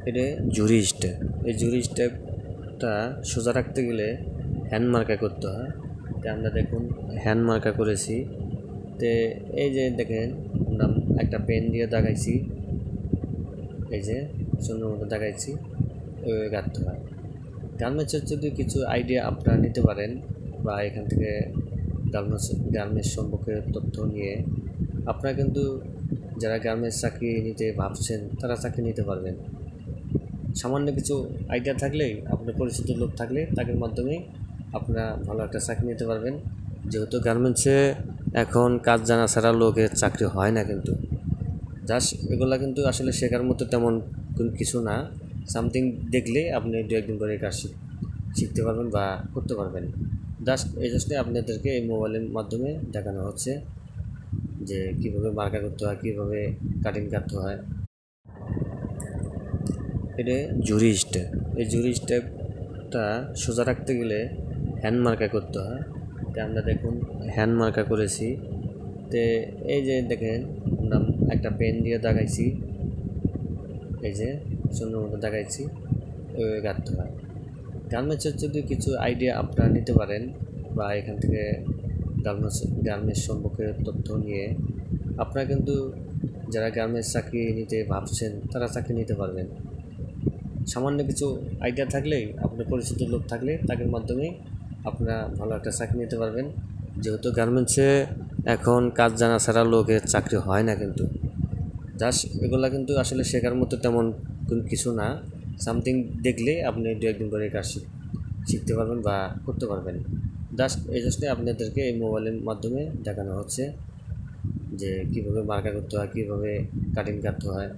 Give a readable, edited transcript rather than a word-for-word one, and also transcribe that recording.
এটা জুরি স্টেপ। এই জুরি স্টেপটা সোজা রাখতে গেলে হ্যান্ড মার্কা করতে হয়। তো আমরা দেখুন হ্যান্ড মার্কা করেছি। তো এই যে দেখেন আমরা একটা পেন দিয়ে দাগাইছি, এই যে সুন্দর মতো দাগাইছি, ওইভাবে কাটতে হয়। গার্মেন্টসের যদি কিছু আইডিয়া আপনারা নিতে পারেন বা এখান থেকে গার্মেন্টস সম্পর্কে তথ্য নিয়ে আপনারা কিন্তু যারা গার্মেন্টস চাকরি নিতে ভাবছেন তারা চাকরি নিতে পারবেন। সামান্য কিছু আইডিয়া থাকলেই, আপনার পরিচিত লোক থাকলে তাদের মাধ্যমে আপনারা ভালো একটা চাকরি নিতে পারবেন। যেহেতু গার্মেন্টসে এখন কাজ জানা ছাড়া লোকের চাকরি হয় না, কিন্তু জাস্ট এগুলো কিন্তু আসলে শেখার মতো তেমন কোনো কিছু না। সামথিং দেখলে আপনি দু একদিন পরে কাজ শিখতে পারবেন বা করতে পারবেন। এই জন্যে আপনাদেরকে এই মোবাইলের মাধ্যমে দেখানো হচ্ছে যে কীভাবে মার্কা করতে হয়, কীভাবে কাটিং কাটতে হয়। এটা জুরি স্টেপ। এই জুরি স্টেপটা সোজা রাখতে গেলে হ্যান্ড মার্কা করতে হয়। তো আমরা দেখুন হ্যান্ড মার্কা করেছি। তো এই যে দেখেন আমরা একটা পেন দিয়ে দাগাইছি, এই যে সুন্দর মতো দাগাইছি, ওইভাবে কাটতে হয়। গার্মেন্টসের যদি কিছু আইডিয়া আপনারা নিতে পারেন বা এখান থেকে গার্মেন্টস সম্পর্কে তথ্য নিয়ে আপনারা কিন্তু যারা গার্মেন্টস চাকরি নিতে ভাবছেন তারা চাকরি নিতে পারবেন। সামান্য কিছু আইডিয়া থাকলেই, আপনার পরিচিত লোক থাকলে তাদের মাধ্যমে আপনারা ভালো একটা চাকরি নিতে পারবেন। যেহেতু গার্মেন্টসে এখন কাজ জানা ছাড়া লোকের চাকরি হয় না, কিন্তু জাস্ট এগুলো কিন্তু আসলে শেখার মতো তেমন কোনো কিছু না। সামথিং দেখলে আপনি দু একদিন পরে কাজ শিখতে পারবেন বা করতে পারবেন। এই জন্যে আপনাদেরকে এই মোবাইলের মাধ্যমে দেখানো হচ্ছে যে কীভাবে মার্কা করতে হয়, কীভাবে কাটিং কাটতে হয়।